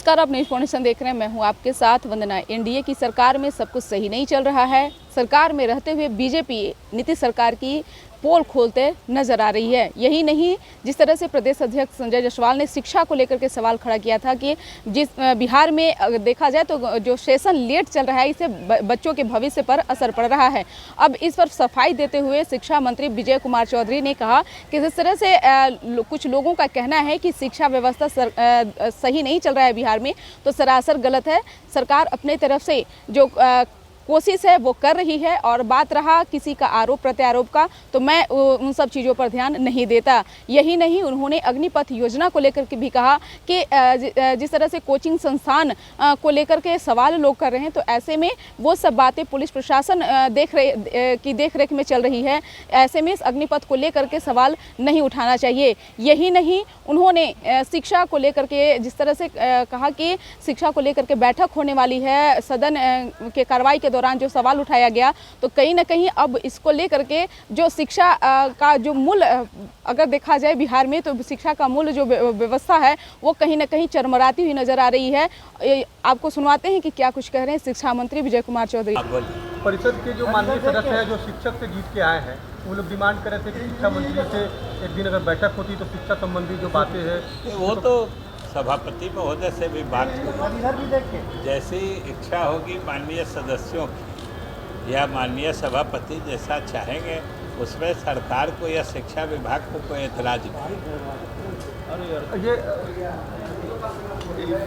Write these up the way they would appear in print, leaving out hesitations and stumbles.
नमस्कार, आप news foundation देख रहे हैं। मैं हूं आपके साथ वंदना। एनडीए की सरकार में सब कुछ सही नहीं चल रहा है। सरकार में रहते हुए बीजेपी नीतीश सरकार की पोल खोलते नजर आ रही है। यही नहीं, जिस तरह से प्रदेश अध्यक्ष संजय जायसवाल ने शिक्षा को लेकर के सवाल खड़ा किया था कि जिस बिहार में अगर देखा जाए तो जो सेशन लेट चल रहा है, इससे बच्चों के भविष्य पर असर पड़ रहा है। अब इस पर सफाई देते हुए शिक्षा मंत्री विजय कुमार चौधरी ने कहा कि जिस तरह से कुछ लोगों का कहना है कि शिक्षा व्यवस्था सही नहीं चल रहा है बिहार में, तो सरासर गलत है। सरकार अपने तरफ से जो कोशिश है वो कर रही है। और बात रहा किसी का आरोप प्रत्यारोप का, तो मैं उन सब चीज़ों पर ध्यान नहीं देता। यही नहीं, उन्होंने अग्निपथ योजना को लेकर के भी कहा कि जिस तरह से कोचिंग संस्थान को लेकर के सवाल लोग कर रहे हैं, तो ऐसे में वो सब बातें पुलिस प्रशासन देख रेख में चल रही है। ऐसे में इस अग्निपथ को लेकर के सवाल नहीं उठाना चाहिए। यही नहीं, उन्होंने शिक्षा को लेकर के जिस तरह से कहा कि शिक्षा को लेकर के बैठक होने वाली है, सदन के कार्रवाई के दौरान जो सवाल उठाया गया, तो कहीं ना कहीं अब इसको लेकर के जो शिक्षा का जो मूल अगर देखा जाए बिहार में, तो शिक्षा का मूल जो व्यवस्था है वो कहीं ना कहीं चरमराती हुई नजर आ रही है। आपको सुनवाते हैं कि क्या कुछ कह रहे हैं शिक्षा मंत्री विजय कुमार चौधरी। परिषद के जो माननीय सदस्य हैं, जो शिक्षक से जीत के आए हैं, वो लोग डिमांड कर रहे थे कि शिक्षा मंत्री से एक दिन अगर बैठक होती तो शिक्षा संबंधी जो बातें हैं वो तो सभापति महोदय से भी बात होगी। जैसी इच्छा होगी माननीय सदस्यों की या माननीय सभापति जैसा चाहेंगे, उसमें सरकार को या शिक्षा विभाग को कोई एतराज नहीं।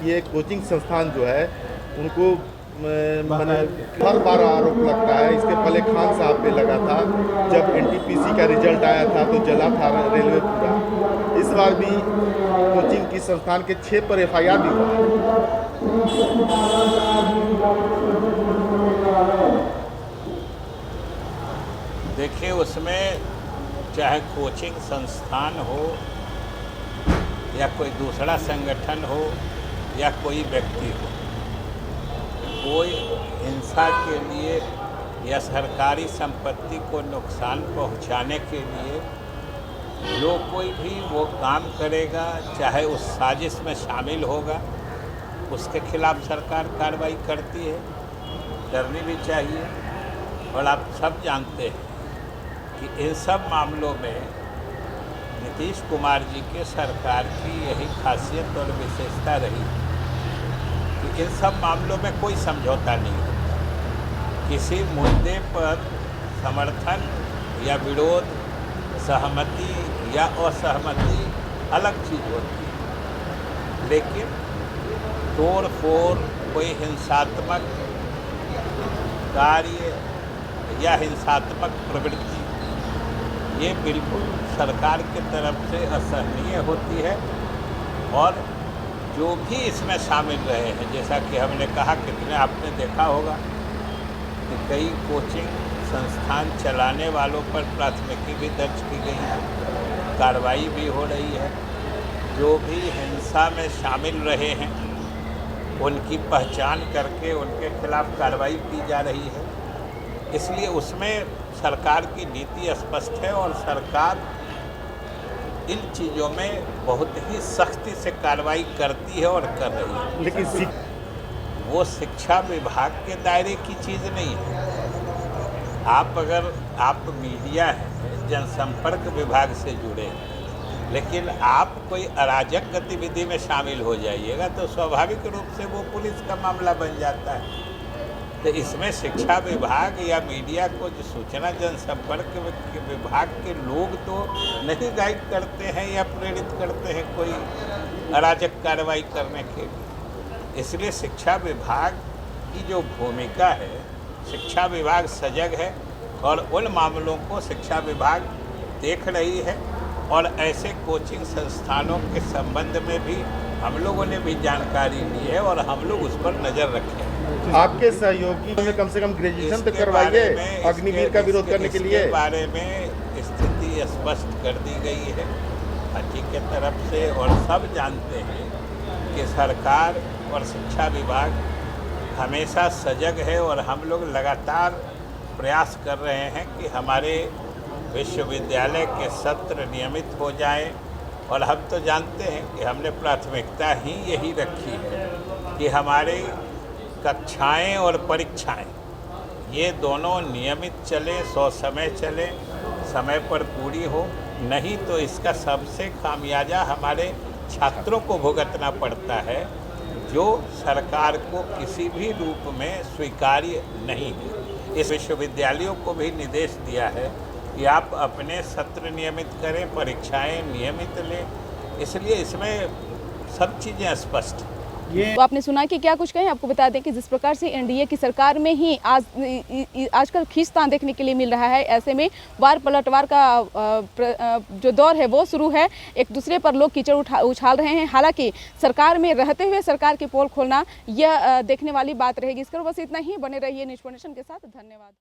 ये कोचिंग संस्थान जो है उनको मैंने हर बार आरोप लगता है। इसके पहले खान साहब पे लगा था, जब एनटीपीसी का रिजल्ट आया था तो जला था रेलवे पूरा। इस बार भी कोचिंग की संस्थान के 6 पर एफआईआर भी हुआ। देखिए, उसमें चाहे कोचिंग संस्थान हो या कोई दूसरा संगठन हो या कोई व्यक्ति हो, कोई हिंसा के लिए या सरकारी संपत्ति को नुकसान पहुंचाने के लिए जो कोई भी वो काम करेगा, चाहे उस साजिश में शामिल होगा, उसके खिलाफ सरकार कार्रवाई करती है, करनी भी चाहिए। और आप सब जानते हैं कि इन सब मामलों में नीतीश कुमार जी के सरकार की यही खासियत और विशेषता रही कि इन सब मामलों में कोई समझौता नहीं होता। किसी मुद्दे पर समर्थन या विरोध, सहमति या असहमति अलग चीज़ होती है, लेकिन तोड़ फोड़, कोई हिंसात्मक कार्य या हिंसात्मक प्रवृत्ति, ये बिल्कुल सरकार की तरफ से असहनीय होती है। और जो भी इसमें शामिल रहे हैं, जैसा कि हमने कहा, कितने आपने देखा होगा कि कई कोचिंग संस्थान चलाने वालों पर प्राथमिकी भी दर्ज की गई है, कार्रवाई भी हो रही है। जो भी हिंसा में शामिल रहे हैं उनकी पहचान करके उनके खिलाफ कार्रवाई की जा रही है। इसलिए उसमें सरकार की नीति स्पष्ट है और सरकार इन चीज़ों में बहुत ही सख्ती से कार्रवाई करती है और कर रही है। लेकिन वो शिक्षा विभाग के दायरे की चीज़ नहीं है। आप मीडिया है, जनसंपर्क विभाग से जुड़े हैं, लेकिन आप कोई अराजक गतिविधि में शामिल हो जाइएगा तो स्वाभाविक रूप से वो पुलिस का मामला बन जाता है। तो इसमें शिक्षा विभाग या मीडिया को जो सूचना जनसंपर्क विभाग के लोग तो नहीं गाइड करते हैं या प्रेरित करते हैं कोई अराजक कार्रवाई करने के लिए। इसलिए शिक्षा विभाग की जो भूमिका है, शिक्षा विभाग सजग है और उन मामलों को शिक्षा विभाग देख रही है। और ऐसे कोचिंग संस्थानों के संबंध में भी हम लोगों ने भी जानकारी ली है और हम लोग उस पर नज़र रखें। आपके सहयोगी में कम से कम ग्रेजुएशन तो करवाइए अग्निवीर का विरोध करने के लिए। इसके बारे में स्थिति स्पष्ट कर दी गई है पार्टी के तरफ से और सब जानते हैं कि सरकार और शिक्षा विभाग हमेशा सजग है और हम लोग लगातार प्रयास कर रहे हैं कि हमारे विश्वविद्यालय के सत्र नियमित हो जाएं और हम तो जानते हैं कि हमने प्राथमिकता ही यही रखी है कि हमारी कक्षाएं और परीक्षाएं ये दोनों नियमित चले, समय चले, समय पर पूरी हो। नहीं तो इसका सबसे खामियाजा हमारे छात्रों को भुगतना पड़ता है, जो सरकार को किसी भी रूप में स्वीकार्य नहीं है। इस विश्वविद्यालयों को भी निर्देश दिया है कि आप अपने सत्र नियमित करें, परीक्षाएं नियमित लें, इसलिए इसमें सब चीज़ें स्पष्ट हैं। तो आपने सुना कि क्या कुछ कहें। आपको बता दें कि जिस प्रकार से एनडीए की सरकार में ही आजकल खींचतान देखने के लिए मिल रहा है, ऐसे में वार पलटवार का जो दौर है वो शुरू है। एक दूसरे पर लोग कीचड़ उछाल रहे हैं। हालांकि सरकार में रहते हुए सरकार की पोल खोलना यह देखने वाली बात रहेगी। इसकर बस इतना ही। बने रहिए न्यूज़ नेशन के साथ। धन्यवाद।